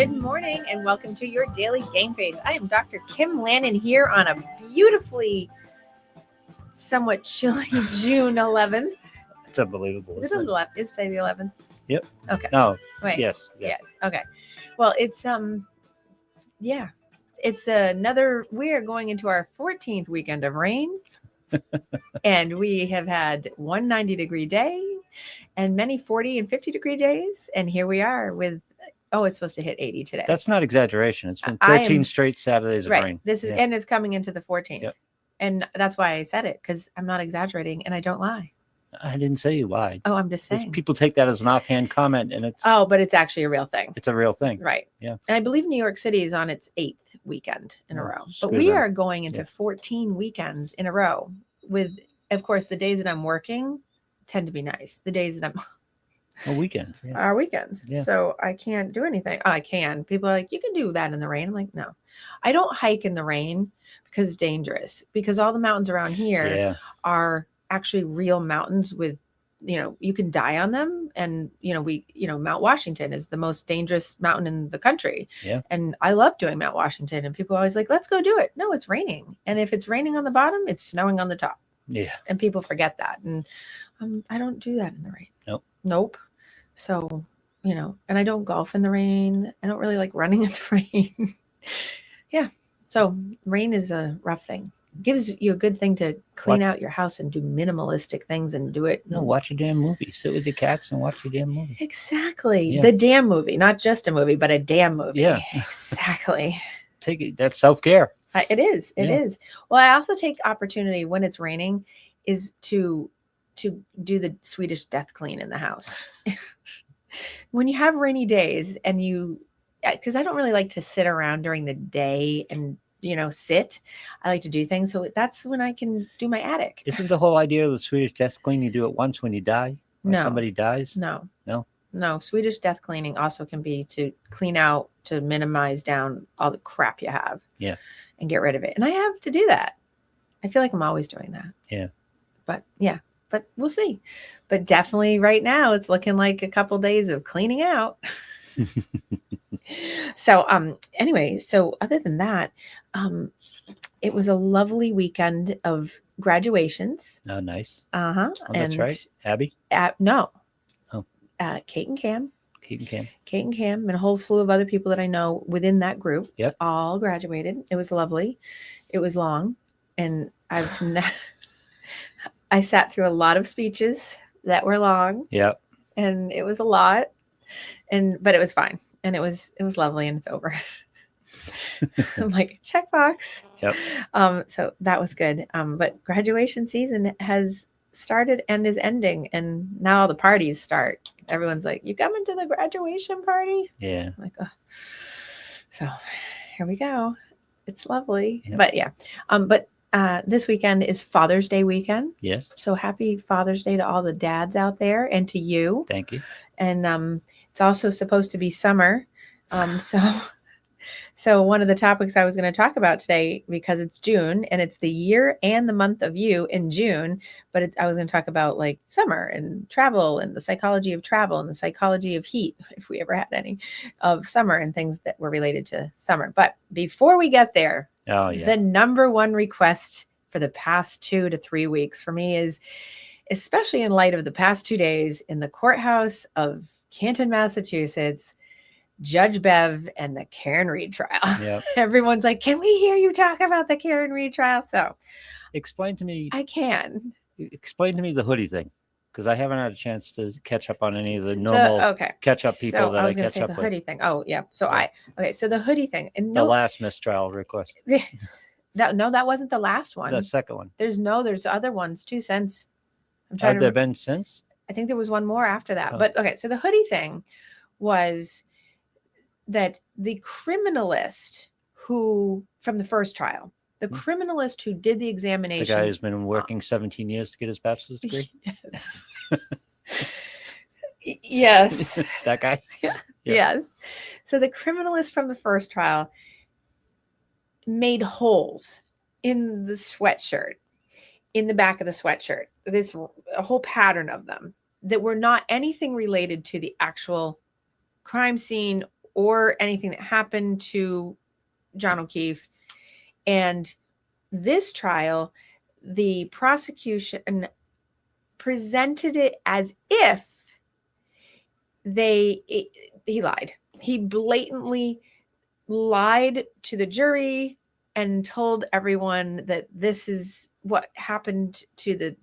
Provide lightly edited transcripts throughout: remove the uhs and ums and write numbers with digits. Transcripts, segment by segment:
Good morning and welcome to your daily game face. I am Dr. Kim Lannon here on a beautifully, somewhat chilly June 11th. It's unbelievable. Is it 11th? Is today the 11th? Yep. Okay. No. Wait. Yes. Yeah. Yes. Okay. Well, it's it's another. We are going into our 14th weekend of rain, and we have had one 90-degree day, and many 40 and 50-degree days, and here we are with. Oh, it's supposed to hit 80 today. That's not exaggeration. It's been I 13 am- straight Saturdays of right. rain. This is Yeah. and it's coming into the 14th. Yep. And that's why I said it, because I'm not exaggerating and I don't lie. I didn't say you lied. Oh, I'm just It's- saying. People take that as an offhand comment, and it's But it's actually a real thing. it's a real thing. Right. Yeah. And I believe New York City is on its 8th weekend in a row. But screw we them. are going into Yeah. 14 weekends in a row with, of course, the days that I'm working tend to be nice. The days that I'm Well, weekends. Yeah. are weekends. Yeah. So I can't do anything. Oh, I can. People are like, you can do that in the rain. I'm like, no. I don't hike in the rain because it's dangerous. Because all the mountains around here Yeah. are actually real mountains with, you can die on them. And, Mount Washington is the most dangerous mountain in the country. Yeah. And I love doing Mount Washington. And people are always like, let's go do it. No, it's raining. And if it's raining on the bottom, it's snowing on the top. Yeah. And people forget that. And I don't do that in the rain. Nope. So, and I don't golf in the rain. I don't really like running in the rain. Yeah. So rain is a rough thing. Gives you a good thing to clean out your house and do minimalistic things and do it. No, watch a damn movie. Sit with your cats and watch your damn movie. Exactly. Yeah. The damn movie, not just a movie, but a damn movie. Yeah. Exactly. Take it. That's self-care. It is. It Yeah. is. Well, I also take opportunity when it's raining is to do the Swedish death clean in the house. When you have rainy days and because I don't really like to sit around during the day and, sit. I like to do things. So that's when I can do my attic. Isn't the whole idea of the Swedish death clean you do it once when you die? When No. somebody dies? No. No? No. Swedish death cleaning also can be to clean out, to minimize down all the crap you have. Yeah. And get rid of it. And I have to do that. I feel like I'm always doing that. Yeah. But we'll see. But definitely right now it's looking like a couple days of cleaning out. So anyway, so other than that, it was a lovely weekend of graduations. Oh, nice. Uh-huh. Oh, that's right. Abby? No. Oh. Kate and Cam. Kate and Cam and a whole slew of other people that I know within that group. Yep. All graduated. It was lovely. It was long. And I sat through a lot of speeches that were long. Yep. And it was a lot. But it was fine. And it was lovely and it's over. I'm like, checkbox. Yep. So that was good. But graduation season has started and is ending. And now all the parties start. Everyone's like, you coming to the graduation party? Yeah. I'm like, oh. So here we go. It's lovely. Yep. But yeah. But this weekend is Father's Day weekend. Yes. So happy Father's Day to all the dads out there and to you. Thank you. And it's also supposed to be summer. So one of the topics I was going to talk about today, because it's June and it's the year and the month of you in June, but I was going to talk about like summer and travel and the psychology of travel and the psychology of heat, if we ever had any, of summer and things that were related to summer. But before we get there, Oh, yeah. the number one request for the past 2 to 3 weeks for me is, especially in light of the past 2 days in the courthouse of Canton, Massachusetts, Judge Bev and the Karen Read trial. Yep. Everyone's like, can we hear you talk about the Karen Read trial? So Explain to me the the hoodie thing, because I haven't had a chance to catch up on any of the normal catch-up people so that I was I going to catch say up the with. hoodie thing. Oh, yeah. So Yeah. So the hoodie thing. And The last mistrial request. no, that wasn't the last one. The second one. There's other ones too since. I'm trying Have to there been since? I think there was one more after that. Oh. But okay, so the hoodie thing was that the criminalist who, from the first trial, the criminalist who did the The examination. guy who's been working 17 years to get his bachelor's degree? Yes. That guy? Yeah. Yeah. Yes. So the criminalist from the first trial made holes in the sweatshirt, in the back of the sweatshirt, a whole pattern of them that were not anything related to the actual crime scene or anything that happened to John O'Keefe. And this trial, the prosecution presented it as if he lied. He blatantly lied to the jury and told everyone that this is what happened to the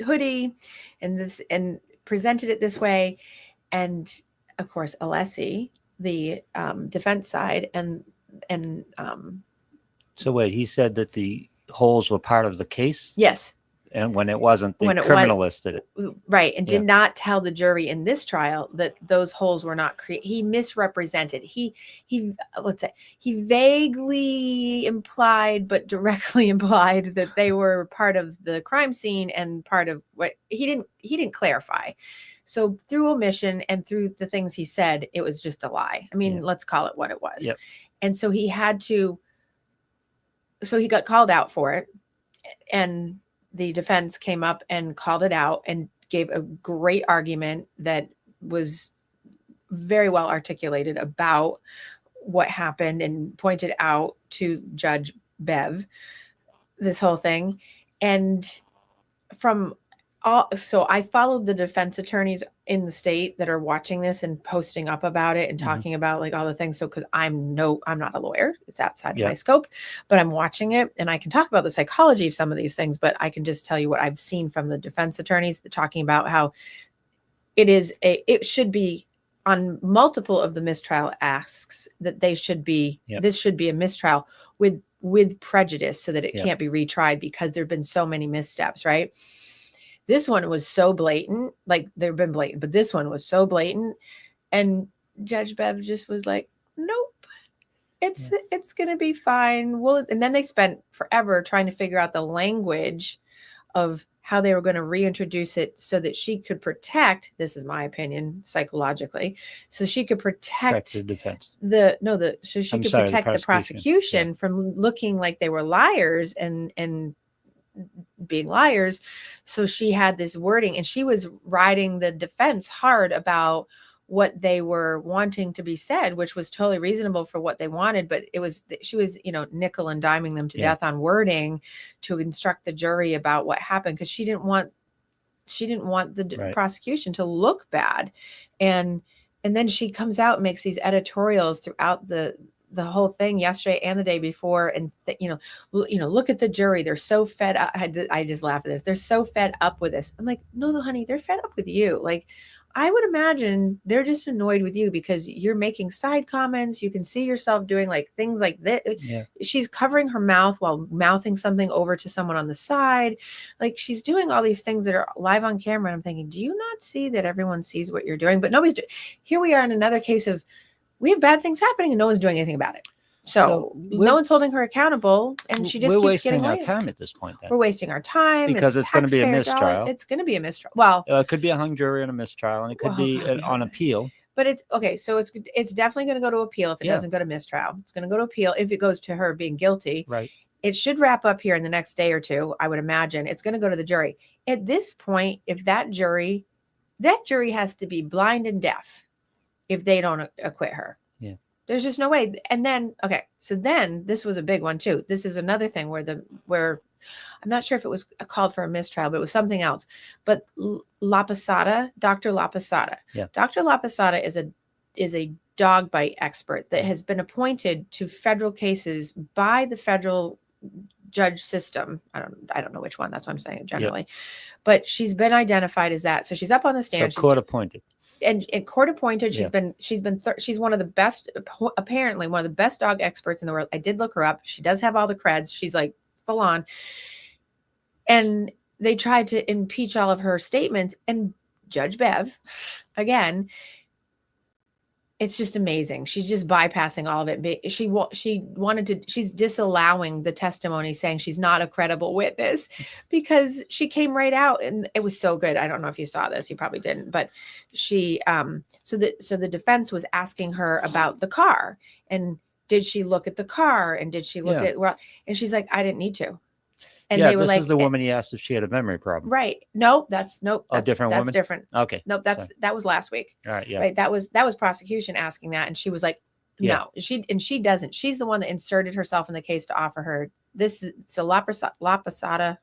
hoodie and presented it this way. And of course, Alessi, the defense side, and so wait, he said that the holes were part of the case? Yes. And when it wasn't, the criminal listed it. Right. And did not tell the jury in this trial that those holes were not created. He misrepresented. He let's say he vaguely implied, but directly implied that they were part of the crime scene and part of what he didn't clarify. So through omission and through the things he said, it was just a lie. I mean, let's call it what it was. Yep. And so he got called out for it. And the defense came up and called it out and gave a great argument that was very well articulated about what happened and pointed out to Judge Bev this whole thing. And so I followed the defense attorneys in the state that are watching this and posting up about it and talking about like all the things. So, cause I'm not a lawyer, it's outside of my scope, but I'm watching it and I can talk about the psychology of some of these things, but I can just tell you what I've seen from the defense attorneys talking about how it should be on multiple of the mistrial asks that this should be a mistrial with prejudice so that it can't be retried because there've been so many missteps, right? This one was so blatant, like they've been blatant, but this one was so blatant. And Judge Bev just was like, nope, it's going to be fine. And then they spent forever trying to figure out the language of how they were going to reintroduce it so that she could protect, this is my opinion, psychologically, so she could protect the defense. So she could protect the prosecution from looking like they were liars and being liars. So she had this wording and she was riding the defense hard about what they were wanting to be said, which was totally reasonable for what they wanted. But she was, nickel and diming them to death on wording to instruct the jury about what happened. Cause she didn't want the prosecution to look bad. And then she comes out and makes these editorials throughout the whole thing yesterday and the day before. And look at the jury. They're so fed up. I just laugh at this. They're so fed up with this. I'm like, no, honey, they're fed up with you. Like, I would imagine they're just annoyed with you because you're making side comments. You can see yourself doing like things like this. Yeah. She's covering her mouth while mouthing something over to someone on the side. Like she's doing all these things that are live on camera. And I'm thinking, do you not see that everyone sees what you're doing? But nobody's doing. Here we are in another case of we have bad things happening and no one's doing anything about it. So no one's holding her accountable, and she just keeps getting away. We're wasting our time at this point. Then. We're wasting our time because it's going to be a mistrial. It's going to be a mistrial. Well, it could be a hung jury on a mistrial, and it could be on appeal. But it's okay. So it's definitely going to go to appeal if it doesn't go to mistrial. It's going to go to appeal if it goes to her being guilty. Right. It should wrap up here in the next day or two. I would imagine it's going to go to the jury. At this point, if that jury has to be blind and deaf if they don't acquit her. Yeah. There's just no way. And then, so then this was a big one too. This is another thing where I'm not sure if it was called for a mistrial, but it was something else. But Dr. Laposada. Yeah. Dr. Laposada is a dog bite expert that has been appointed to federal cases by the federal judge system. I don't know which one. That's what I'm saying generally. Yep. But she's been identified as that. So she's up on the stand. So court appointed. And court appointed. She's one of the best, apparently one of the best dog experts in the world. I did look her up. She does have all the creds. She's like full on. And they tried to impeach all of her statements, and Judge Bev, again, it's just amazing. She's just bypassing all of it. She's disallowing the testimony, saying she's not a credible witness because she came right out and it was so good. I don't know if you saw this, you probably didn't, but she, so the defense was asking her about the car and did she look at the car and did she look at, and she's like, I didn't need to. And yeah, they were this like, is the woman he asked if she had a memory problem. right. Nope. That's different that's woman? different. Okay. Nope. That was last week. All right. Yeah. Right. That was prosecution asking that. And she was like, Yeah. no, she doesn't. She's the one that inserted herself in the case to offer her this. So La Posada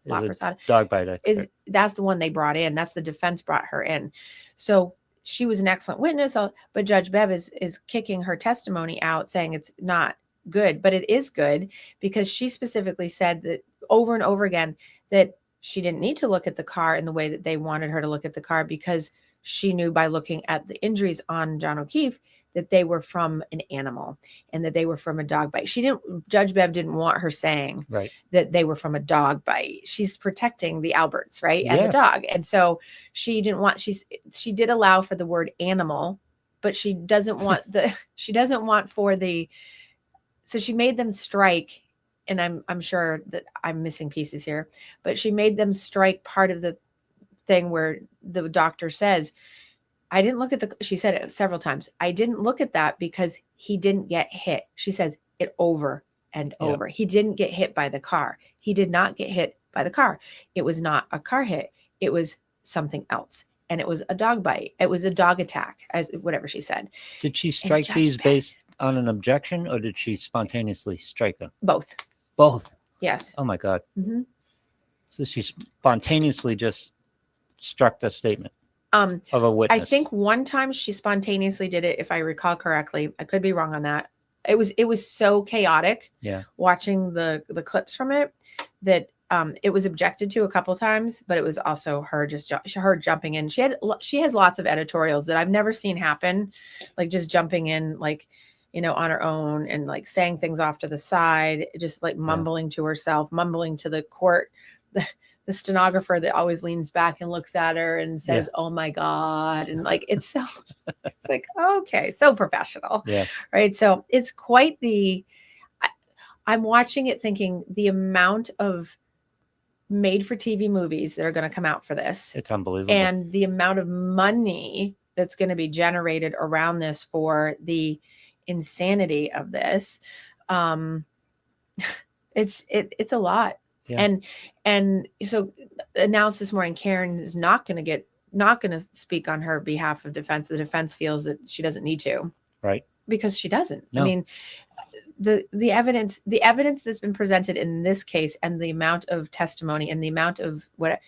Dog bite. that's the one they brought in. That's the defense brought her in. So she was an excellent witness, but Judge Bev is kicking her testimony out, saying it's not good, but it is good because she specifically said that over and over again that she didn't need to look at the car in the way that they wanted her to look at the car because she knew by looking at the injuries on John O'Keefe that they were from an animal and that they were from a dog bite. Judge Bev didn't want her saying right. that they were from a dog bite. She's protecting the Alberts, right? And yes. the dog. And so she didn't want, she did allow for the word animal, but she doesn't want so she made them strike, and I'm sure that I'm missing pieces here, but she made them strike part of the thing where the doctor says, I didn't look at she said it several times. I didn't look at that because he didn't get hit. She says it over and over. He didn't get hit by the car. He did not get hit by the car. It was not a car hit. It was something else. And it was a dog bite. It was a dog attack, as whatever she said. Did she strike these based on an objection, or did she spontaneously strike them? Both. Both? Yes. Oh my God. Mm-hmm. So she spontaneously just struck the statement of a witness. I think one time she spontaneously did it, if I recall correctly. I could be wrong on that. It was so chaotic. Yeah. Watching the clips from it that it was objected to a couple times, but it was also her jumping in. She has lots of editorials that I've never seen happen, like just jumping in, like, you know, on her own and like saying things off to the side, just like mumbling to herself, mumbling to the court. The stenographer that always leans back and looks at her and says, "Oh my God." And like, it's like, okay, so professional. Yeah. Right. So it's quite I'm watching it thinking the amount of made for TV movies that are going to come out for this. It's unbelievable. And the amount of money that's going to be generated around this for the insanity of this. It's a lot. Yeah. And so announced this morning, Karen is not going to speak on her behalf of defense. The defense feels that she doesn't need to. Right. Because she doesn't. No. I mean, the evidence that's been presented in this case and the amount of testimony and the amount of what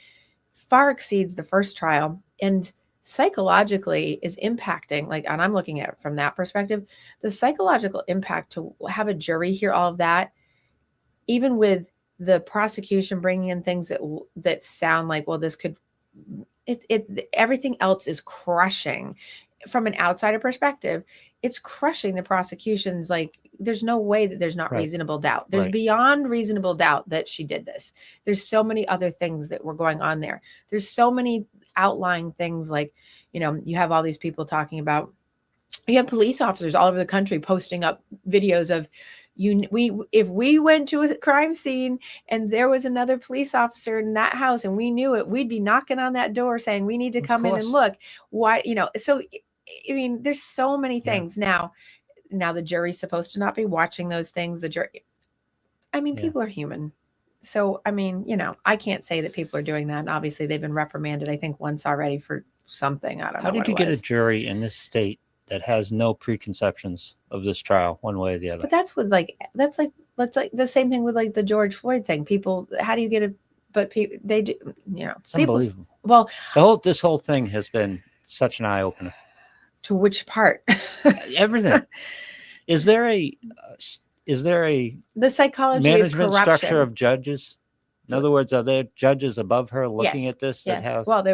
far exceeds the first trial and psychologically is impacting, like, and I'm looking at it from that perspective, the psychological impact to have a jury hear all of that, even with the prosecution bringing in things that sound like, well, this could, everything else is crushing from an outsider perspective. It's crushing the prosecution's, like, there's no way that there's not reasonable doubt. There's beyond reasonable doubt that she did this. There's so many other things that were going on there. There's so many outlying things, like, you know, you have all these people talking about, you have police officers all over the country posting up videos of, if we went to a crime scene and there was another police officer in that house and we knew it, we'd be knocking on that door saying, we need to come in and look. Why, you know, so, I mean, there's so many things. Now the jury's supposed to not be watching those things. The jury, I mean, people are human. So, I mean, you know, I can't say that people are doing that. And obviously they've been reprimanded, I think, once already for something. I don't know. How did you get a jury in this state that has no preconceptions of this trial one way or the other? But that's like the same thing with like the George Floyd thing. People, how do you get they do, you know, it's unbelievable. Well, this whole thing has been such an eye opener. To which part? Everything. Is there a the psychology management of corruption structure of judges? In other words, are there judges above her looking at this that have? Well,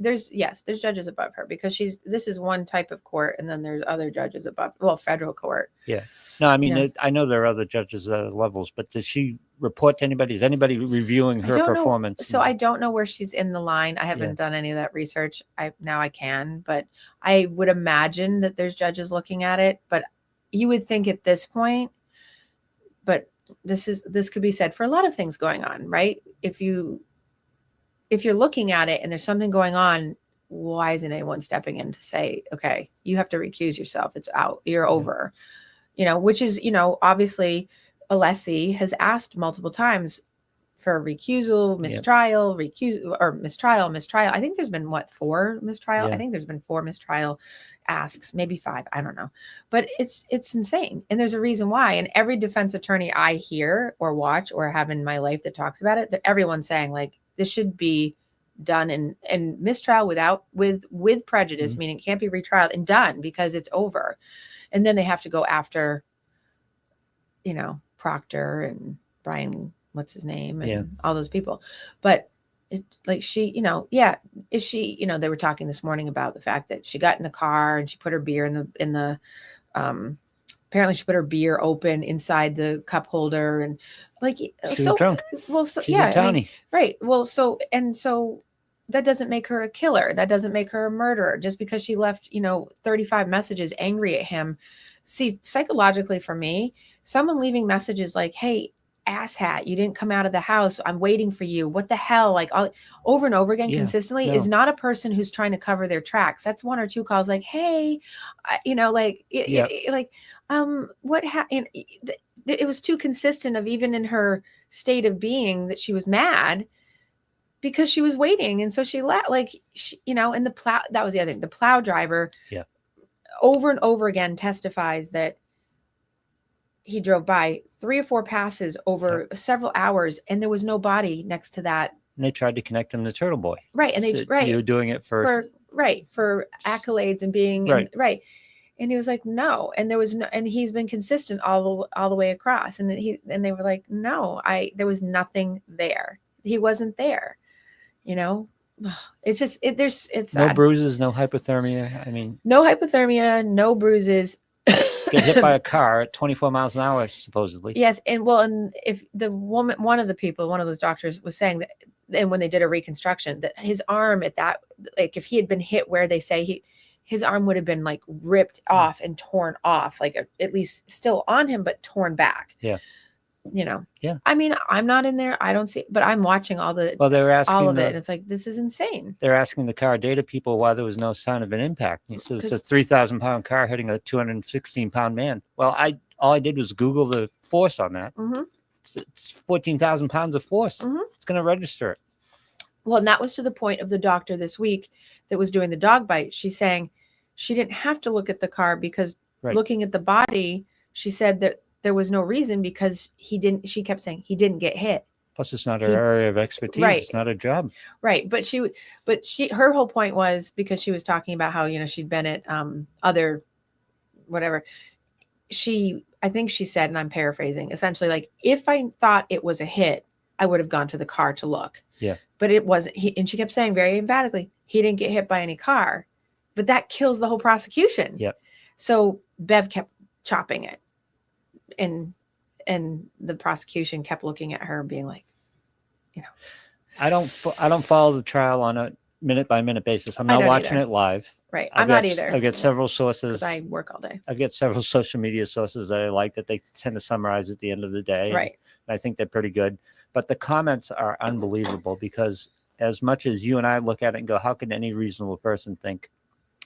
there's judges above her, because this is one type of court, and then there's other judges above. Well, federal court. Yeah. No, I mean, I know there are other judges at other levels, but does she report to anybody? Is anybody reviewing her performance? So I don't know where she's in the line. I haven't done any of that research. Now I can, but I would imagine that there's judges looking at it. But you would think at this point, but this could be said for a lot of things going on, right? If you're looking at it and there's something going on, why isn't anyone stepping in to say, okay, you have to recuse yourself. It's out. You're over. You know, which is, you know, obviously Alessi has asked multiple times for recusal, mistrial, mistrial. I think there's been 4 mistrial. Yeah. I think there's been 4 mistrial asks, maybe 5. I don't know, but it's insane. And there's a reason why. And every defense attorney I hear or watch or have in my life that talks about it, that everyone's saying like, this should be done and mistrial with prejudice, meaning it can't be retrialed and done because it's over. And then they have to go after, Proctor and Brian, what's his name, and all those people. But it's like she, is she, they were talking this morning about the fact that she got in the car and she put her beer in the apparently she put her beer open inside the cup holder and like, she was drunk. Well, so she's a townie. Right. Well, so that doesn't make her a killer. That doesn't make her a murderer just because she left, 35 messages angry at him. See, psychologically for me, someone leaving messages like, hey, asshat, you didn't come out of the house. I'm waiting for you. What the hell? Like over and over again, consistently is not a person who's trying to cover their tracks. That's 1 or 2 calls like, hey, what happened? It was too consistent of even in her state of being that she was mad because she was waiting. And so she let and the plow, that was the other thing. The plow driver over and over again testifies that he drove by 3 or 4 passes over several hours and there was no body next to that. And they tried to connect him to Turtle Boy. Right. And you were doing it for accolades and being right. And he was like, no. And there was no, and he's been consistent all the way across. And they were like, no, there was nothing there. He wasn't there. It's just, it's no sad. bruises, no hypothermia. I mean, no hypothermia, no bruises. Get hit by a car at 24 miles an hour, supposedly. Yes. And if the woman, one of those doctors was saying that, and when they did a reconstruction, that his arm at that, like if he had been hit where they say his arm would have been like ripped off and torn off, like at least still on him, but torn back. Yeah. Yeah. I mean, I'm not in there. I don't see, but I'm watching all they were asking all of it. And it's like, this is insane. They're asking the car data people why there was no sign of an impact. He says it's a 3,000-pound car hitting a 216-pound man. Well, all I did was Google the force on that. Mm-hmm. It's 14,000 pounds of force. Mm-hmm. It's going to register it. Well, and that was to the point of the doctor this week that was doing the dog bite. She's saying she didn't have to look at the car because looking at the body, she said that there was no reason because she kept saying he didn't get hit. Plus it's not her area of expertise. Right. It's not a job. Right. But her whole point was because she was talking about how, she'd been at other, whatever. I think she said, and I'm paraphrasing, essentially like, if I thought it was a hit, I would have gone to the car to look. Yeah. But it wasn't. And she kept saying very emphatically, he didn't get hit by any car, but that kills the whole prosecution. Yeah. So Bev kept chopping it. And the prosecution kept looking at her being like, I don't follow the trial on a minute by minute basis. I'm not watching it live. Right. I'm not either. I've got several sources. I work all day. I've got several social media sources that I like that they tend to summarize at the end of the day. Right. And I think they're pretty good. But the comments are unbelievable because as much as you and I look at it and go, how can any reasonable person think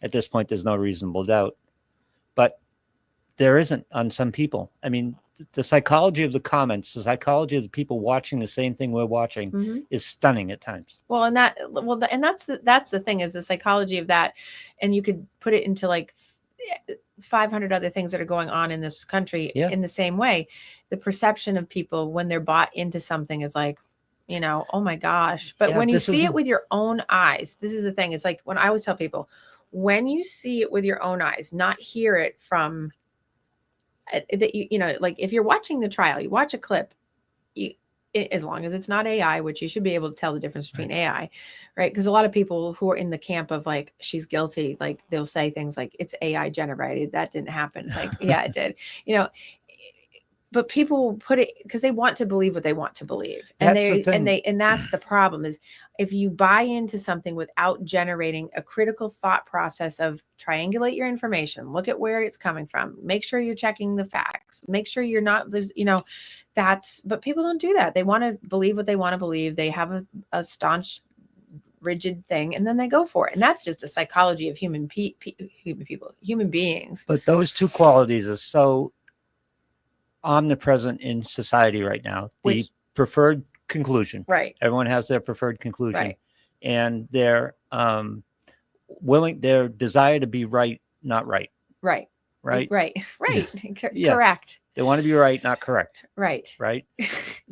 at this point there's no reasonable doubt? But there isn't on some people. I mean, the psychology of the comments, the psychology of the people watching the same thing we're watching is stunning at times. Well, and that's the thing is the psychology of that. And you could put it into like 500 other things that are going on in this country in the same way. The perception of people when they're bought into something is like, oh my gosh. But when you see it with your own eyes, this is the thing. It's like when I always tell people, when you see it with your own eyes, not hear it from that like if you're watching the trial, you watch a clip, as long as it's not AI, which you should be able to tell the difference between AI, right? Because a lot of people who are in the camp of like, she's guilty, like they'll say things like it's AI generated. That didn't happen. It's like, yeah, it did, but people put it because they want to believe what they want to believe. And that's the problem is if you buy into something without generating a critical thought process of triangulate your information, look at where it's coming from, make sure you're checking the facts, make sure you're not, but people don't do that. They want to believe what they want to believe. They have a staunch, rigid thing, and then they go for it. And that's just a psychology of human beings. But those two qualities are so omnipresent in society right now. The preferred conclusion. Right. Everyone has their preferred conclusion, Right. and their their desire to be right, not right. Right. Right. Right. Right. Yeah. Correct. They want to be right, not correct. Right. Right.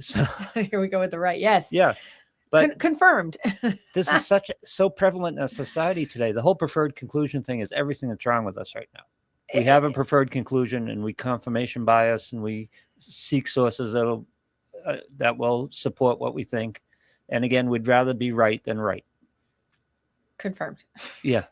So Here we go with the right. Yes. yeah, but Confirmed. this is so prevalent in our society today. The whole preferred conclusion thing is everything that's wrong with us right now. We have a preferred conclusion, and we confirmation bias, and we seek sources that will support what we think. And again, we'd rather be right than right. Confirmed. Yeah.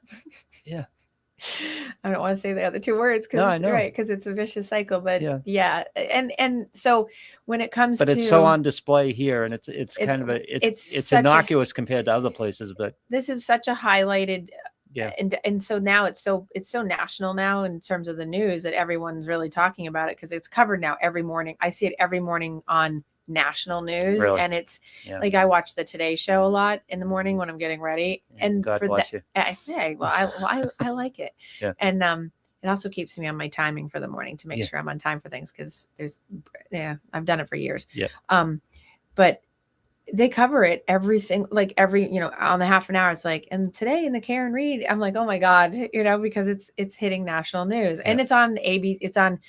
I don't want to say the other two words No, I know. right, because it's a vicious cycle. But Yeah. yeah. And so when it comes But to, it's so on display here, and it's kind of it's such innocuous compared to other places, but this is such a highlighted, yeah. And so now it's so national now in terms of the news that everyone's really talking about it, because it's covered now every morning. I see it every morning on national news. Really? And it's Yeah. like, I watch the Today Show a lot in the morning when I'm getting ready, and God for bless that, you. hey, well, I like it. Yeah. And it also keeps me on my timing for the morning to make Yeah. sure I'm on time for things, because I've done it for years. Yeah. But they cover it every on the half an hour. It's like, and today in the Karen Reed, I'm like, oh my God, because it's hitting national news, and it's on ABC. It's on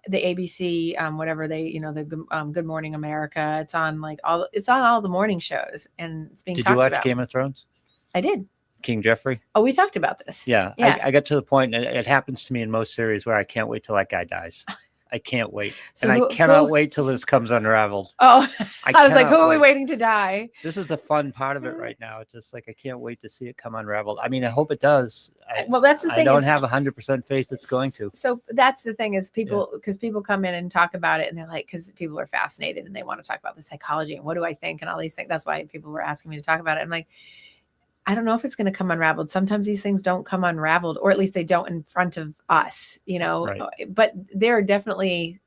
the ABC, whatever they, the Good Morning America. It's on all the morning shows, and it's being Did talked you watch about. Game of Thrones? I did. King Jeffrey? Oh, we talked about this. Yeah. Yeah. I got to the point, and it happens to me in most series, where I can't wait till that guy dies. I can't wait. So and I cannot wait till this comes unraveled. Oh, I was like, who cannot are we wait. waiting to die? This is the fun part of it right now. It's just like, I can't wait to see it come unraveled. I mean, I hope it does. Well, that's the thing. I don't is, have 100% faith it's going to. So that's the thing, is because people come in and talk about it, and they're like, because people are fascinated and they want to talk about the psychology and what do I think and all these things. That's why people were asking me to talk about it. I'm like, I don't know if it's going to come unraveled. Sometimes these things don't come unraveled, or at least they don't in front of us, Right. But there are definitely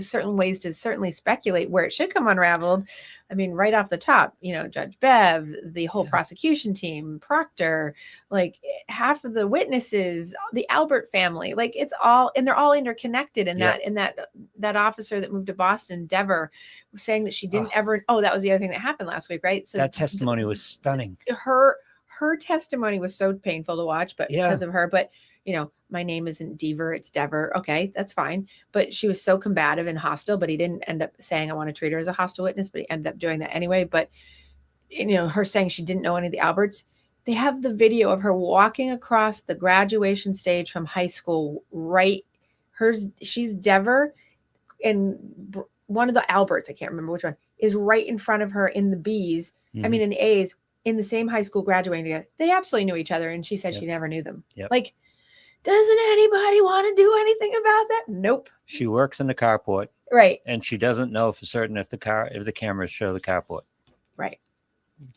certain ways to certainly speculate where it should come unraveled. I mean, right off the top, Judge Bev, the whole prosecution team, Proctor, like half of the witnesses, the Albert family, like it's all, and they're all interconnected. And that officer that moved to Boston, Dever, was saying that she didn't ever. Oh, that was the other thing that happened last week, right? So that testimony was stunning. Her testimony was so painful to watch, but because of her, but my name isn't Dever, it's Dever. Okay, that's fine. But she was so combative and hostile, but he didn't end up saying, I want to treat her as a hostile witness, but he ended up doing that anyway. But, her saying she didn't know any of the Alberts. They have the video of her walking across the graduation stage from high school, right? She's Dever, and one of the Alberts, I can't remember which one, is right in front of her in the B's. Mm-hmm. I mean, in the A's, in the same high school, graduating together. They absolutely knew each other. And she said she never knew them. Yep. Like, doesn't anybody want to do anything about that? Nope. She works in the carport. Right. And she doesn't know for certain if the cameras show the carport. Right.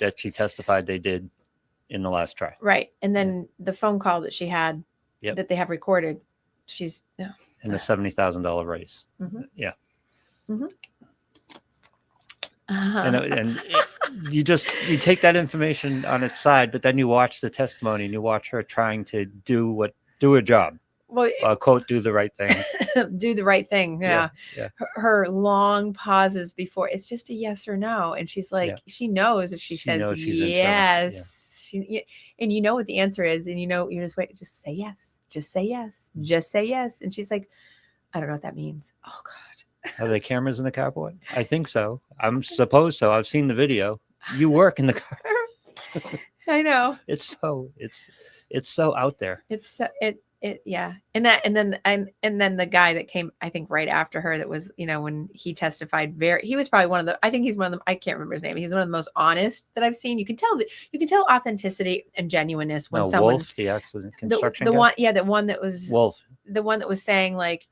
That she testified they did in the last trial. Right. And then the phone call that she had that they have recorded, she's in the $70,000 raise. Mm-hmm. Yeah. Mm-hmm. And you take that information on its side, but then you watch the testimony and you watch her trying to do her job. Well, quote, do the right thing. Do the right thing. Yeah. Yeah. Her long pauses before, it's just a yes or no. And she's like, she knows if she says yes, and what the answer is. And you just wait, just say yes, just say yes, just say yes. And she's like, I don't know what that means. Oh God. Are there cameras in the carport? I think so. I'm supposed so. I've seen the video. You work in the car. I know. It's so out there. Yeah. And then the guy that came, I think right after her, that was, when he testified, he was probably I think he's one of them. I can't remember his name. He's one of the most honest that I've seen. You can tell authenticity and genuineness when someone, Wolf, the accident construction the guy? one, the one that was Wolf, the one that was saying like,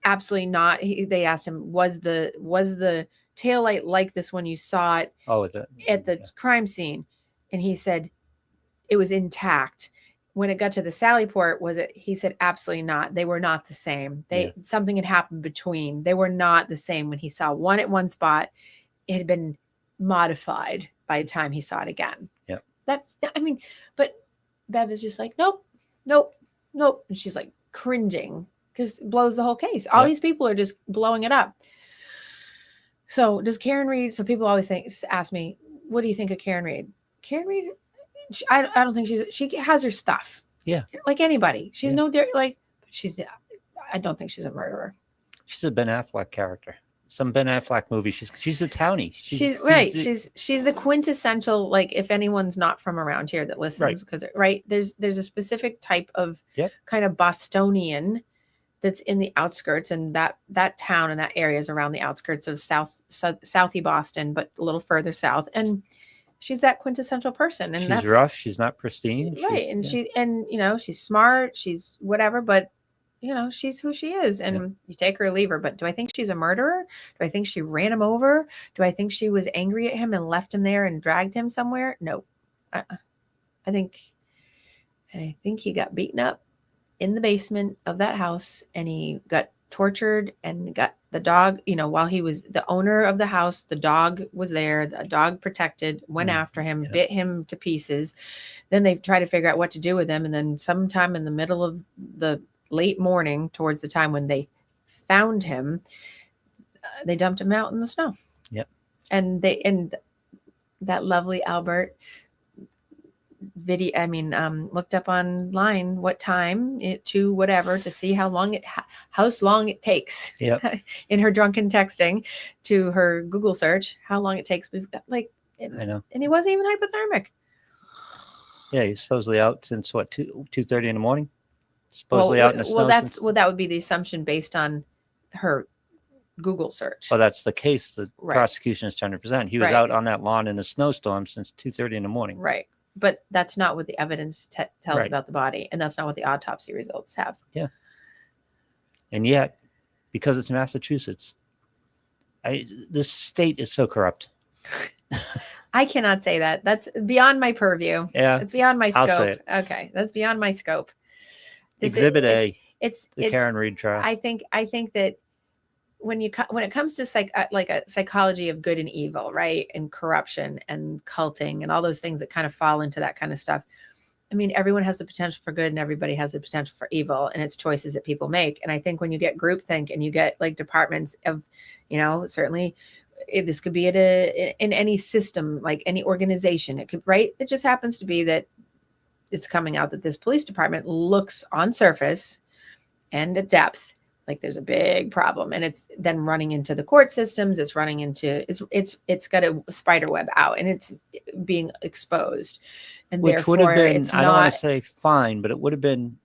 absolutely not. They asked him, was the taillight like this when you saw it at the crime scene? And he said it was intact. When it got to the Sally Port, he said absolutely not. They were not the same. Something had happened between. They were not the same. When he saw one at one spot, it had been modified by the time he saw it again. Yeah. But Bev is just like, nope. And she's like cringing, because it blows the whole case. All these people are just blowing it up. So does Karen Reed? So people always ask me, what do you think of Karen Reed? Karen Reed, I don't think she has her stuff. Yeah. Like anybody. She's Yeah. no, I don't think she's a murderer. She's a Ben Affleck character. Some Ben Affleck movie. She's a townie. She's right. She's the quintessential, like, if anyone's not from around here that listens, because there's a specific type of kind of Bostonian that's in the outskirts, and that town and that area is around the outskirts of Southie Boston, but a little further south. And she's that quintessential person. And she's rough. She's not pristine. Right. And she's smart. She's whatever, but she's who she is, and you take her or leave her. But do I think she's a murderer? Do I think she ran him over? Do I think she was angry at him and left him there and dragged him somewhere? No. I think he got beaten up in the basement of that house, and he got tortured, and got the dog, while he was the owner of the house, the dog was there, the dog protected, went after him, bit him to pieces. Then they tried to figure out what to do with him. And then sometime in the middle of the late morning, towards the time when they found him, they dumped him out in the snow. Yep. And that lovely Albert video, looked up online what time to whatever, to see how long it takes. Yep. In her drunken texting to her Google search, how long it takes. I know. And he wasn't even hypothermic. Yeah, he's supposedly out since 2:30 in the morning. Supposedly out in the snow. That would be the assumption based on her Google search. Well, that's the case the prosecution is trying to present. He was out on that lawn in the snowstorm since 2:30 in the morning. Right. But that's not what the evidence tells about the body, and that's not what the autopsy results have. Yeah. And yet, because it's Massachusetts, this state is so corrupt. I cannot say that. That's beyond my purview. Yeah. It's beyond my scope. I'll say it. Okay. That's beyond my scope. Exhibit A. It's the Karen Reed trial. I think that when it comes to a psychology of good and evil, right, and corruption and culting and all those things that kind of fall into that kind of stuff, everyone has the potential for good, and everybody has the potential for evil, and it's choices that people make. And I think when you get groupthink and you get like departments of, certainly this could be in any system, like any organization, it could, right? It just happens to be that it's coming out that this police department looks on surface and at depth like there's a big problem, and it's then running into the court systems. It's running into it's got a spider web out, and it's being exposed. And which would have been, I don't want to say fine, but it would have been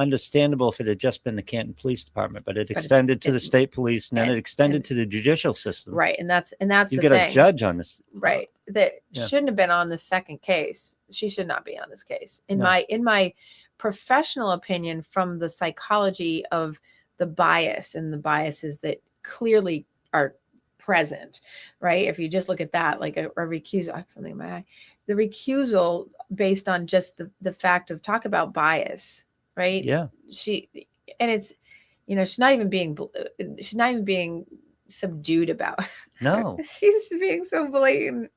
understandable if it had just been the Canton Police Department, but it extended to the state police, and then it extended to the judicial system. Right, and that's you got a judge on this. Right, that shouldn't have been on the second case. She should not be on this case. In my professional opinion, from the psychology of the bias and the biases that clearly are present, right? If you just look at that, like a recusal, I have something in my eye. The recusal based on just the fact of talk about bias, right? Yeah. It's, she's not even being subdued about. No. She's being so blatant.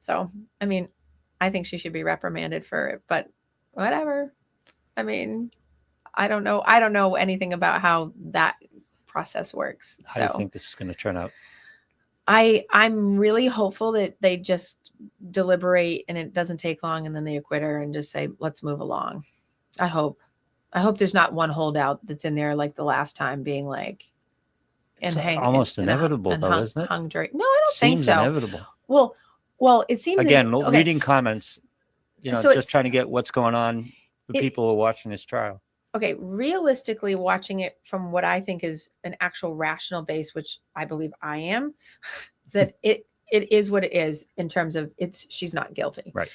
So, I think she should be reprimanded for it, but whatever. I don't know anything about how that process works. So how do you think this is going to turn out? I'm really hopeful that they just deliberate and it doesn't take long, and then they acquit her and just say, let's move along. I hope there's not one holdout that's in there like the last time, being like, and it's almost inevitable, though, isn't it? Hung jury. No, I don't think so. Inevitable. Well, it seems again, reading comments, so just trying to get what's going on with people who are watching this trial. Okay, realistically, watching it from what I think is an actual rational base, which I believe I am, that it is what it is in terms of she's not guilty. Right.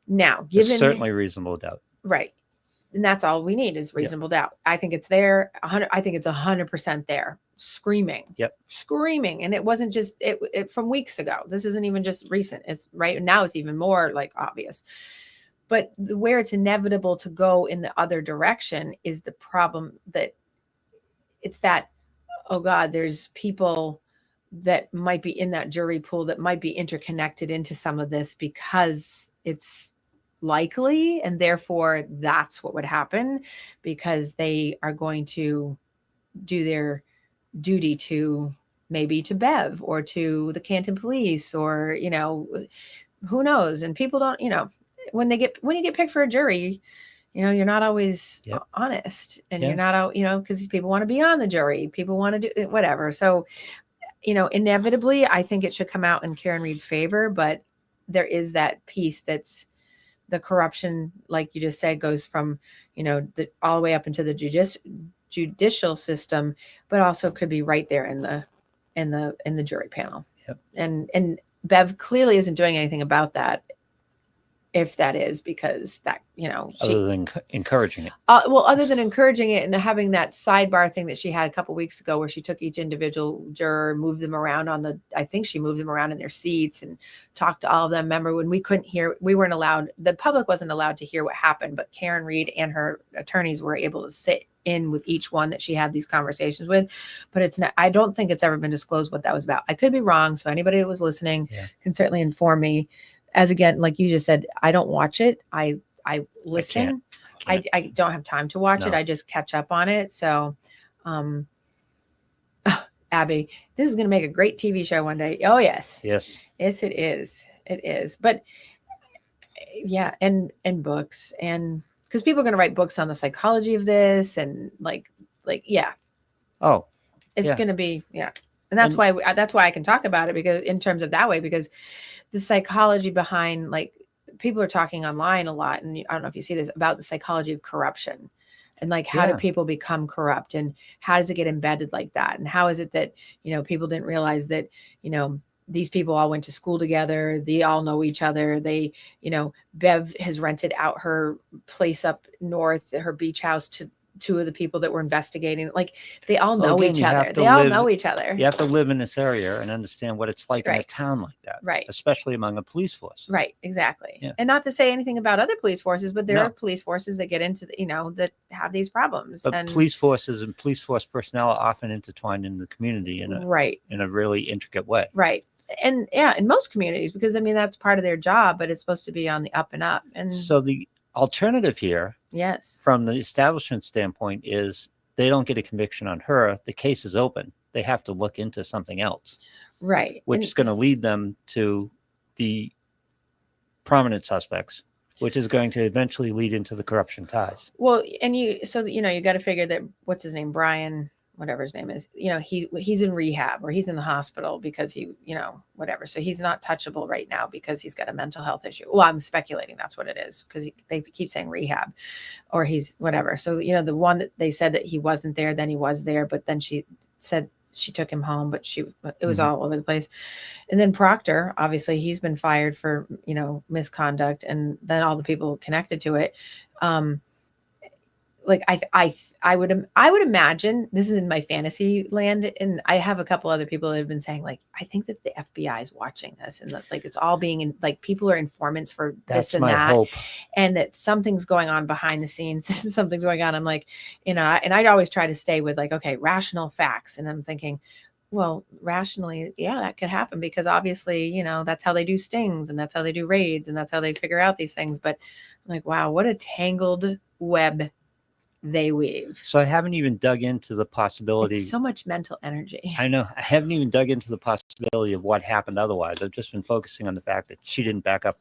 Now, given certainly reasonable doubt. Right. And that's all we need is reasonable doubt. I think it's there. I think it's 100% there, screaming. Yep. Screaming. And it wasn't just it from weeks ago. This isn't even just recent. It's right now. It's even more like obvious. But where it's inevitable to go in the other direction is the problem that it's that, oh God, there's people that might be in that jury pool that might be interconnected into some of this because it's likely, and therefore that's what would happen, because they are going to do their duty to maybe to Bev or to the Canton police, or, who knows? And people don't, when you get picked for a jury, you're not always Yep. honest, and Yeah. you're not out, because people want to be on the jury. People want to do whatever. So, inevitably, I think it should come out in Karen Read's favor, but there is that piece that's the corruption, like you just said, goes from, all the way up into the judicial system, but also could be right there in the jury panel. Yep. And Bev clearly isn't doing anything about that. If that is because that, Other than encouraging it. other than encouraging it and having that sidebar thing that she had a couple weeks ago, where she took each individual juror, moved them around I think she moved them around in their seats and talked to all of them. Remember when we weren't allowed, the public wasn't allowed to hear what happened, but Karen Read and her attorneys were able to sit in with each one that she had these conversations with. But it's not, I don't think it's ever been disclosed what that was about. I could be wrong. So anybody that was listening can certainly inform me. As again, like you just said, I don't watch it. I listen. I don't have time to watch it. I just catch up on it. So, Abby, this is going to make a great TV show one day. Oh yes. Yes, it is. It is. But yeah. And books, and because people are going to write books on the psychology of this, and like, yeah. Oh, it's going to be, yeah. And that's why I can talk about it, because in terms of that way, because the psychology behind, like, people are talking online a lot, and I don't know if you see this, about the psychology of corruption, and like, how do people become corrupt, and how does it get embedded like that? And how is it that, people didn't realize that, these people all went to school together. They all know each other. They, Bev has rented out her place up north, her beach house, to two of the people that were investigating. Like, they all know each other. They all know each other. You have to live in this area and understand what it's like in a town like that. Right. Especially among a police force. Right. Exactly. Yeah. And not to say anything about other police forces, but there are police forces that get into, that have these problems. But and police forces and police force personnel are often intertwined in the community in a really intricate way. Right. And yeah, in most communities, because that's part of their job, but it's supposed to be on the up and up. And so the alternative here, from the establishment standpoint, is they don't get a conviction on her. The case is open. They have to look into something else. Right. Which is going to lead them to the prominent suspects, which is going to eventually lead into the corruption ties. Well, and you got to figure that, what's his name? Brian, whatever his name is, he's in rehab, or he's in the hospital because he, whatever. So he's not touchable right now because he's got a mental health issue. Well, I'm speculating that's what it is, because they keep saying rehab, or he's whatever. So, the one that they said that he wasn't there, then he was there, but then she said she took him home, but it was all over the place. And then Proctor, obviously he's been fired for, misconduct, and then all the people connected to it. Like, I would imagine, this is in my fantasy land, and I have a couple other people that have been saying, like, I think that the FBI is watching this, and that, like, it's all being people are informants for this and that, hope. And that something's going on behind the scenes. Something's going on. I'm like, and I'd always try to stay with, like, okay, rational facts, and I'm thinking, well, rationally, yeah, that could happen, because obviously, that's how they do stings, and that's how they do raids, and that's how they figure out these things. But I'm like, wow, what a tangled web they weave. So I haven't even dug into the possibility. It's so much mental energy. I know. I haven't even dug into the possibility of what happened otherwise. I've just been focusing on the fact that she didn't back up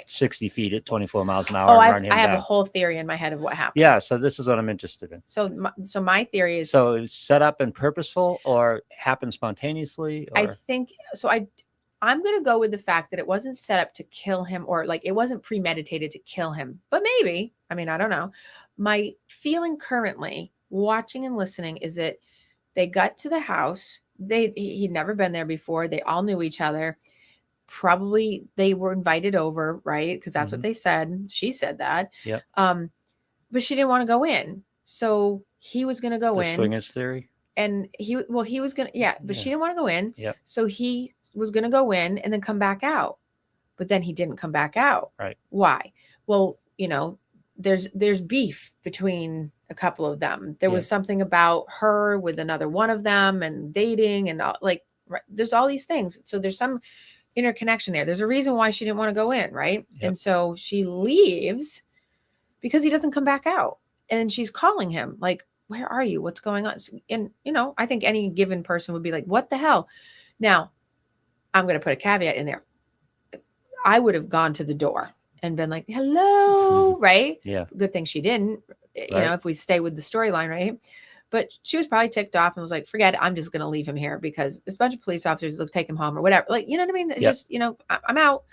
60 feet at 24 miles an hour. Oh, I have a whole theory in my head of what happened. Yeah, so this is what I'm interested in. So my theory is, so it's set up and purposeful, or happened spontaneously? Or? I think so. I'm going to go with the fact that it wasn't set up to kill him, or like it wasn't premeditated to kill him, but maybe, I don't know. My feeling currently, watching and listening, is that they got to the house. He'd never been there before. They all knew each other. Probably they were invited over, right? Because that's what they said. She said that. Yeah. But she didn't want to go in, so he was going to go in. The swingers theory. And he was going to, but she didn't want to go in. Yep. So he was going to go in and then come back out, but then he didn't come back out. Right. Why? Well, there's beef between a couple of them. There was something about her with another one of them, and dating, and all, like, there's all these things. So there's some interconnection there. There's a reason why she didn't want to go in. Right. Yep. And so she leaves because he doesn't come back out. And she's calling him like, where are you? What's going on? And, I think any given person would be like, what the hell? Now, I'm going to put a caveat in there. I would have gone to the door and been like, hello, right? Yeah. Good thing she didn't, Right. if we stay with the storyline, right? But she was probably ticked off and was like, forget it. I'm just going to leave him here because there's a bunch of police officers will take him home or whatever. Like, you know what I mean? It Yep. just, I'm out.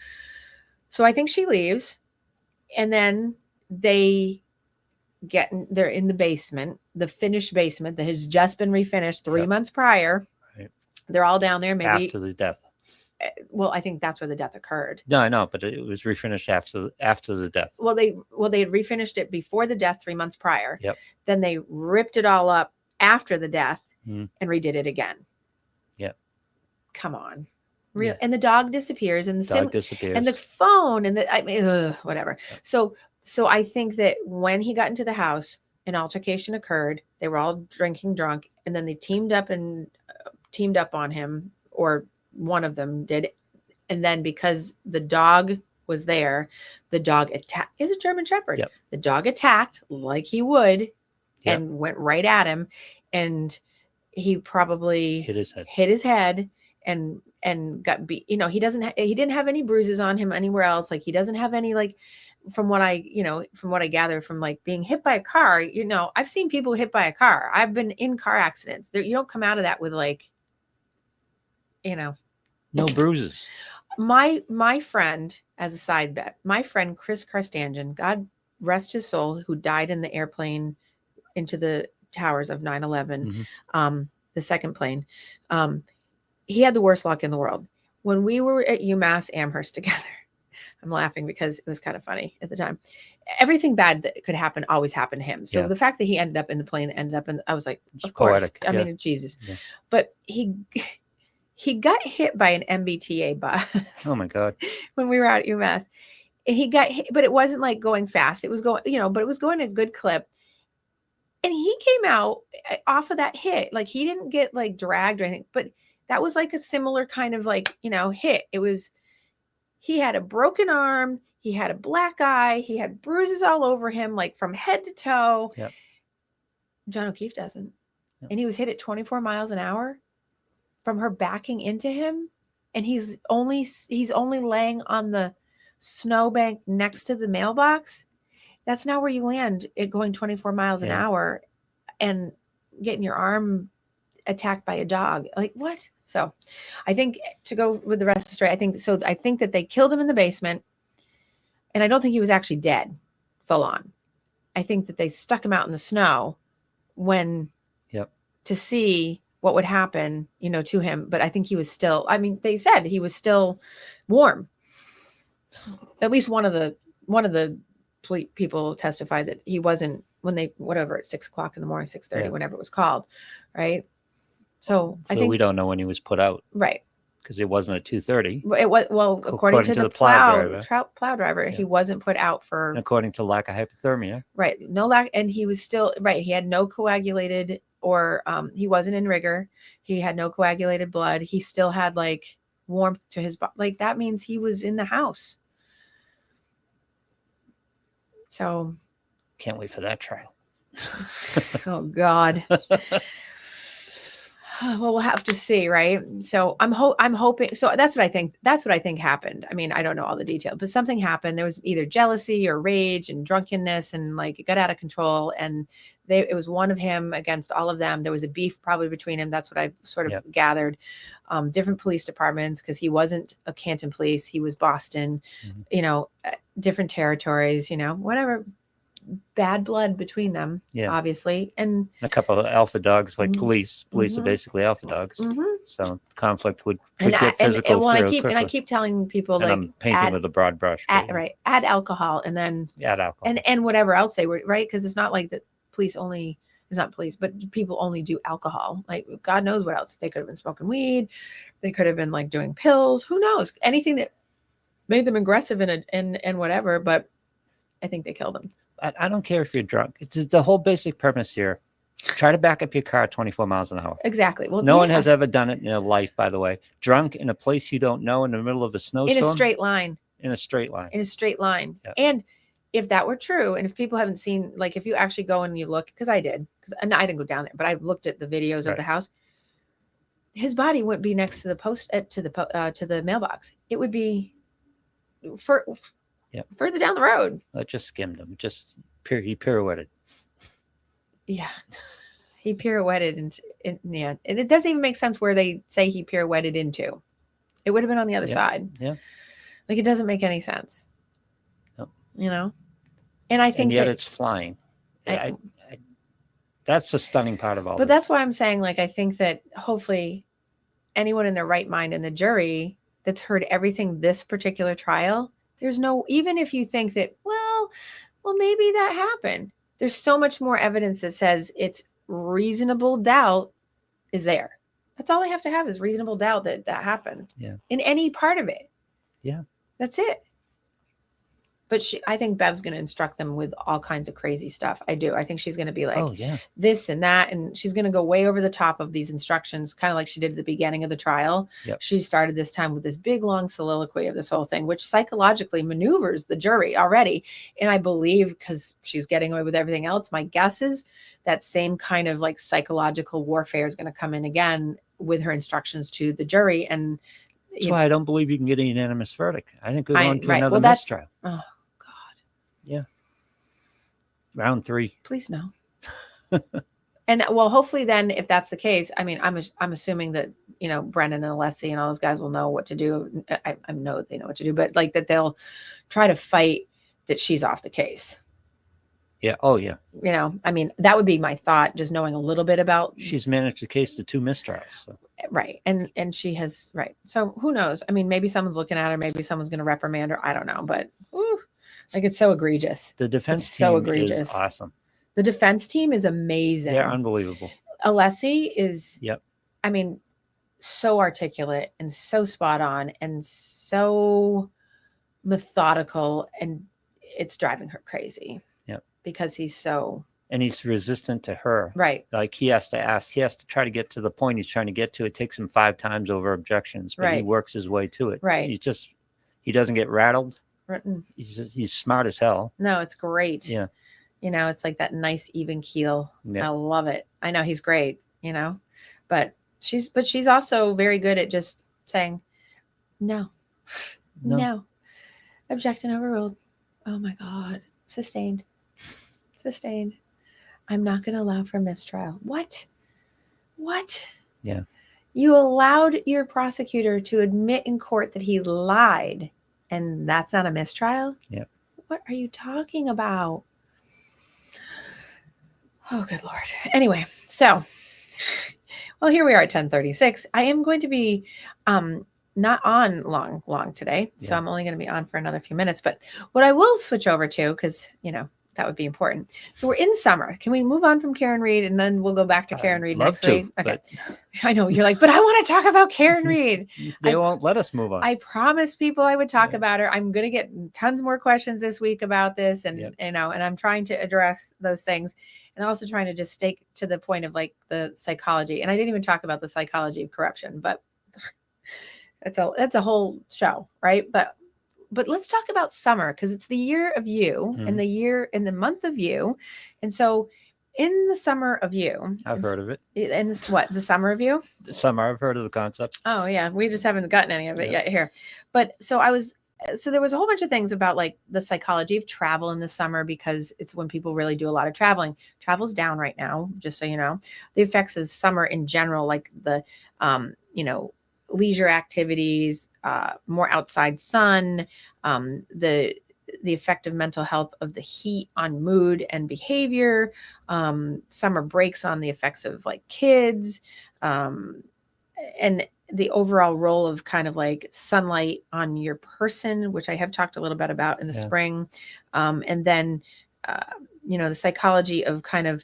So I think she leaves, and then they're in the basement, the finished basement that has just been refinished 3 Yep. months prior. Right. They're all down there. Maybe After the death. Well, I think that's where the death occurred. No, I know, but it was refinished after the death. Well, they had refinished it before the death 3 months prior. Yep. Then they ripped it all up after the death Mhm. and redid it again. Yep. Come on. Real. Yeah. And the dog disappears, and the Dog disappears. and the phone, and whatever. Yep. So I think that when he got into the house, an altercation occurred. They were all drinking drunk, and then they teamed up on him, or one of them did. And then because the dog was there, the dog attacked. It's a German Shepherd. Yep. The dog attacked like he would, Yep. and went right at him, and he probably hit his head and got beat. He didn't have any bruises on him anywhere else. Like, he doesn't have any, like, from what I gather from, like, being hit by a car. I've seen people hit by a car. I've been in car accidents. You don't come out of that with, like, no bruises. My friend, as a side bet, my friend Chris Karstanjan, God rest his soul, who died in the airplane into the towers of 9/11, the second plane, he had the worst luck in the world. When we were at UMass Amherst together, I'm laughing because it was kind of funny at the time. Everything bad that could happen always happened to him. So Yeah. the fact that he ended up in the plane, I was like, It's of course. poetic, I yeah. mean, Jesus. Yeah. But he got hit by an MBTA bus. Oh my God. When we were out at UMass. He got hit, but it wasn't like going fast. It was going, but it was going a good clip. And he came out off of that hit. Like, he didn't get, like, dragged or anything, but that was like a similar kind of, like, hit. He had a broken arm. He had a black eye. He had bruises all over him, like, from head to toe. Yep. John O'Keefe doesn't. Yep. And he was hit at 24 miles an hour from her backing into him. And he's only laying on the snowbank next to the mailbox. That's not where you land it going 24 miles an hour and getting your arm attacked by a dog. Like, what? So I think, to go with the rest of the story, I think that they killed him in the basement, and I don't think he was actually dead full on. I think that they stuck him out in the snow to see what would happen, to him. But I think he was still, they said he was still warm. At least one of the people testified that he wasn't, when they, whatever, at 6:00 in the morning, 6:30, whenever it was called. Right. So I think we don't know when he was put out. Right. Because it wasn't at 2:30. It was, well, according to the plow driver, he wasn't put out for, and according to lack of hypothermia. Right. No lack. And he was still, right. He had no coagulated, or he wasn't in rigor. He had no coagulated blood. He still had, like, warmth to his body. Like, that means he was in the house. So can't wait for that trial. Oh God. Well, we'll have to see, right? So I'm hoping. So that's what I think. That's what I think happened. I mean, I don't know all the details, but something happened. There was either jealousy or rage and drunkenness, and, like, it got out of control. And it was one of him against all of them. There was a beef probably between them. That's what I sort of gathered. Different police departments, because he wasn't a Canton police. He was Boston. Different territories. Whatever. Bad blood between them, obviously, and a couple of alpha dogs, like police are basically alpha dogs. So conflict could get physical. I keep telling people, and like, I'm painting with a broad brush. Add alcohol, and then add alcohol, and whatever else they were, right? Because it's not like that police only. It's not police, but people only do alcohol. Like, God knows what else. They could have been smoking weed. They could have been, like, doing pills. Who knows? Anything that made them aggressive and whatever. But I think they killed them. I don't care if you're drunk. It's the whole basic premise here. Try to back up your car at 24 miles an hour. Exactly. Well, no one has ever done it in their life, by the way. Drunk in a place you don't know, in the middle of a snowstorm. In a straight line. In a straight line. In a straight line. Yep. And if that were true, and if people haven't seen, like, if you actually go and you look, because I did, and I didn't go down there, but I looked at the videos of Right. the house. His body wouldn't be next to the post to the mailbox. It would be Yep. further down the road. It just skimmed him. He pirouetted. Yeah, he pirouetted, and yeah, and it doesn't even make sense where they say he pirouetted into. It would have been on the other Yeah. side. Yeah. Like, it doesn't make any sense. Nope. You know, and I think And yet that it's flying. That's the stunning part of all but this. that's why I'm saying, like, I think that hopefully anyone in their right mind in the jury that's heard everything this particular trial, there's no, even if you think that, well, maybe that happened, there's so much more evidence that says it's reasonable doubt is there. That's all I have to have is reasonable doubt that that happened. Yeah. In any part of it. Yeah. That's it. But I think Bev's going to instruct them with all kinds of crazy stuff. I do. I think she's going to be like, oh yeah, this and that. And she's going to go way over the top of these instructions, kind of like she did at the beginning of the trial. Yep. She started this time with this big, long soliloquy of this whole thing, which psychologically maneuvers the jury already. And I believe, because she's getting away with everything else, my guess is that same kind of like psychological warfare is going to come in again with her instructions to the jury. And that's why I don't believe you can get a unanimous verdict. I think we're going to right. another Well, that's- mistrial. oh, Round 3. please no. And well, hopefully then, if that's the case, I mean, I'm assuming that, you know, Brendan and Alessi and all those guys will know what to do. I know that they know what to do, but like that they'll try to fight that she's off the case. Yeah. Oh yeah. You know, I mean, that would be my thought, just knowing a little bit about. She's managed the case to 2 mistrials. So. Right. And she has, right. So who knows? I mean, maybe someone's looking at her, maybe someone's going to reprimand her. I don't know, but like, it's so egregious. The defense It's team so egregious. is awesome. The defense team is amazing. They're unbelievable. Alessi is, Yep. I mean, so articulate and so spot on and so methodical, and it's driving her crazy. Yep. Because he's so. And he's resistant to her. Right. Like he has to try to get to the point he's trying to get to. It takes him 5 times over objections, but he Right. works his way to it. Right. He doesn't get rattled. Written. He's smart as hell. No, it's great. Yeah. You know, it's like that nice even keel. Yeah. I love it. I know he's great, you know, but she's also very good at just saying, no. Objection overruled. Oh my God. Sustained. I'm not going to allow for mistrial. What? Yeah. You allowed your prosecutor to admit in court that he lied, and that's not a mistrial? Yeah. What are you talking about? Oh, good Lord. Anyway, so, well, here we are at 10:36. I am going to be not on long today, so Yeah. I'm only going to be on for another few minutes. But what I will switch over to, because, you know, that would be important. So we're in summer. Can we move on from Karen Read, and then we'll go back to Karen Read love next to, week? Okay. I know you're like, but I want to talk about Karen Read. They won't let us move on. I promised people I would talk Yeah. about her. I'm going to get tons more questions this week about this, and Yep. you know, and I'm trying to address those things, and also trying to just stay to the point of like the psychology. And I didn't even talk about the psychology of corruption, but that's a whole show, right? But let's talk about summer, because it's the year of you, Mhm. and the month of you, and so in the summer of you, I've heard of it. And this what the summer of you. Summer, I've heard of the concept. Oh yeah, we just haven't gotten any of it Yeah. yet here. But so there was a whole bunch of things about like the psychology of travel in the summer, because it's when people really do a lot of traveling. Travel's down right now, just so you know. The effects of summer in general, like the you know, leisure activities, more outside sun, the effect of mental health of the heat on mood and behavior, summer breaks on the effects of like kids, and the overall role of kind of like sunlight on your person, which I have talked a little bit about in the Yeah. spring. And then, you know, the psychology of kind of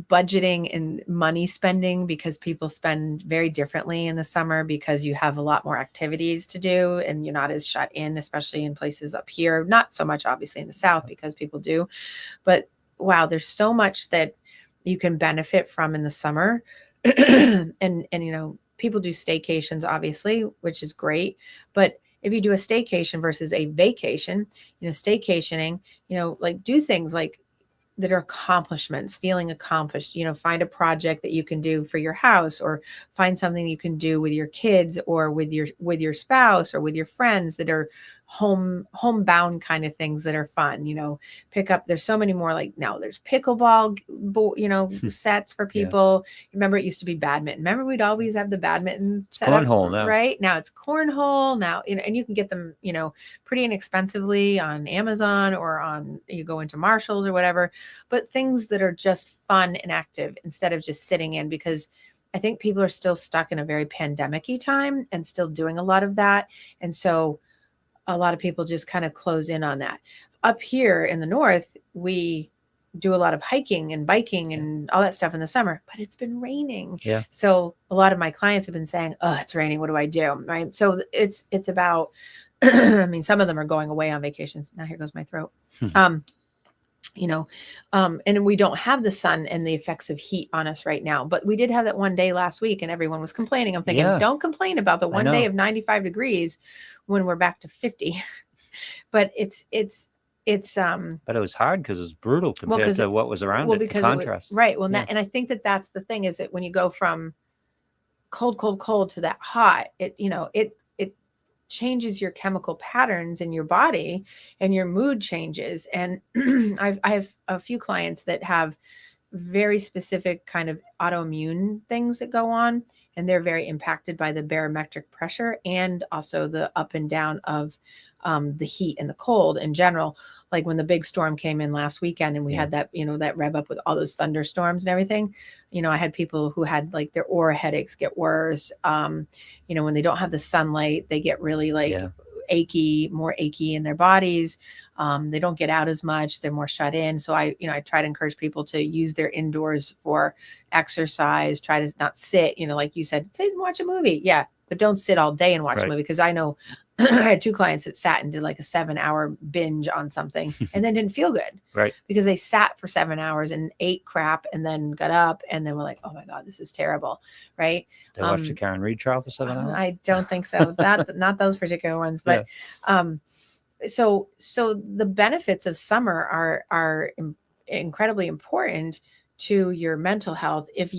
budgeting and money spending, because people spend very differently in the summer because you have a lot more activities to do and you're not as shut in, especially in places up here. Not so much obviously in the South, because people do, but wow, there's so much that you can benefit from in the summer. and you know, people do staycations obviously, which is great, but if you do a staycation versus a vacation, staycationing, like do things like that are accomplishments, feeling accomplished, find a project that you can do for your house, or find something you can do with your kids or with your spouse or with your friends that are homebound kind of things that are fun. Pick up, there's so many more, like now there's pickleball sets for people. Remember, it used to be badminton. Remember, we'd always have the badminton It's set up, cornhole now. right? Now it's cornhole now, and you can get them pretty inexpensively on Amazon, or you go into Marshalls or whatever, but things that are just fun and active instead of just sitting in, because I think people are still stuck in a very pandemic-y time and still doing a lot of that. And so a lot of people just kind of close in on that. Up here in the north, we do a lot of hiking and biking and all that stuff in the summer, but it's been raining. Yeah. So a lot of my clients have been saying, "Oh, it's raining. What do I do?" Right. So it's about, I mean, some of them are going away on vacations. Now here goes my throat. And we don't have the sun and the effects of heat on us right now, but we did have that one day last week and everyone was complaining. I'm thinking, don't complain about the one day of 95 degrees when we're back to 50. But it's but it was hard because it was brutal compared to what was around it, the contrast. Right. Well, and I think that's the thing, is that when you go from cold to that hot, it changes your chemical patterns in your body and your mood changes. And I have a few clients that have very specific kind of autoimmune things that go on, and they're very impacted by the barometric pressure and also the up and down of the heat and the cold in general. Like when the big storm came in last weekend and we had that, that rev up with all those thunderstorms and everything, I had people who had like their aura headaches get worse. When they don't have the sunlight, they get really more achy in their bodies. They don't get out as much. They're more shut in. So I try to encourage people to use their indoors for exercise, try to not sit, like you said, sit and watch a movie. Yeah. But don't sit all day and watch a movie. Because I know I had 2 clients that sat and did like a 7-hour binge on something and then didn't feel good. Right. Because they sat for 7 hours and ate crap and then got up and then were like, oh my God, this is terrible. Right. They watched the Karen Reed trial for 7 hours. I don't think so. Not those particular ones, but so the benefits of summer are incredibly important to your mental health if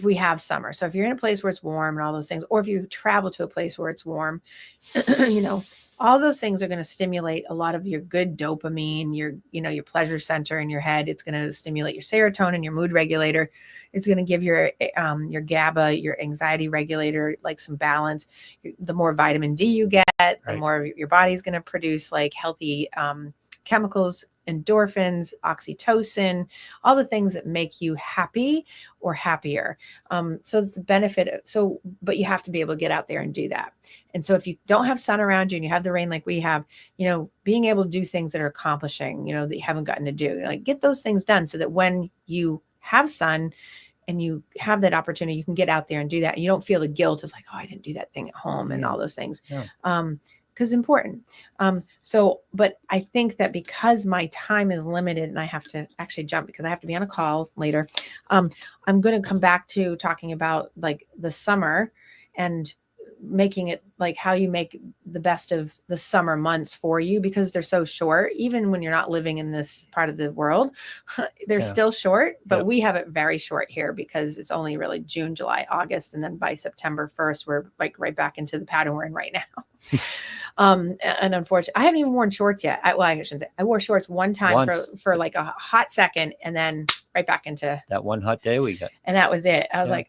we have summer. So if you're in a place where it's warm and all those things, or if you travel to a place where it's warm, all those things are going to stimulate a lot of your good dopamine, your pleasure center in your head. It's going to stimulate your serotonin, your mood regulator. It's going to give your GABA, your anxiety regulator, like some balance. The more vitamin D you get, the more your body's going to produce like healthy chemicals, endorphins, oxytocin, all the things that make you happy or happier. So it's the benefit. But you have to be able to get out there and do that. And so if you don't have sun around you and you have the rain like we have, being able to do things that are accomplishing, that you haven't gotten to do, like get those things done so that when you have sun and you have that opportunity, you can get out there and do that. And you don't feel the guilt of like, oh, I didn't do that thing at home and all those things. Because important. But I think that because my time is limited and I have to actually jump because I have to be on a call later, I'm going to come back to talking about like the summer and making it like how you make the best of the summer months for you, because they're so short. Even when you're not living in this part of the world, they're still short, but we have it very short here because it's only really June, July, August. And then by September 1st, we're like right back into the pattern we're in right now. And unfortunately, I haven't even worn shorts yet. I shouldn't say. I wore shorts one time for like a hot second and then right back into that one hot day we got. And that was it. I was like,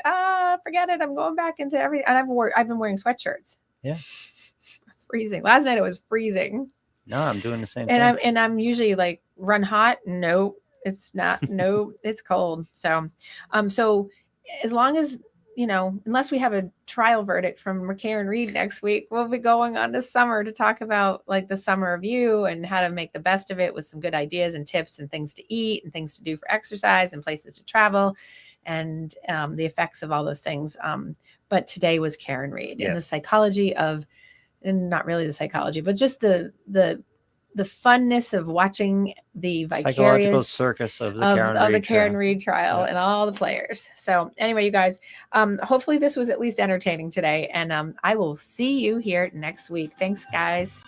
forget it. I'm going back into everything. And I've been wearing sweatshirts. Yeah. It's freezing. Last night it was freezing. No, I'm doing the same thing. And I'm usually like run hot. No, it's not. No, it's cold. So as long as, unless we have a trial verdict from Karen Reed next week, we'll be going on to summer to talk about like the summer of you and how to make the best of it with some good ideas and tips and things to eat and things to do for exercise and places to travel and the effects of all those things. But today was Karen Reed and the psychology of, and not really the psychology, but just the the funness of watching the Psychological vicarious circus of the of Karen the Reed Karen trial. Reed trial Yeah. and all the players. So anyway, you guys, hopefully this was at least entertaining today, and I will see you here next week. Thanks, guys.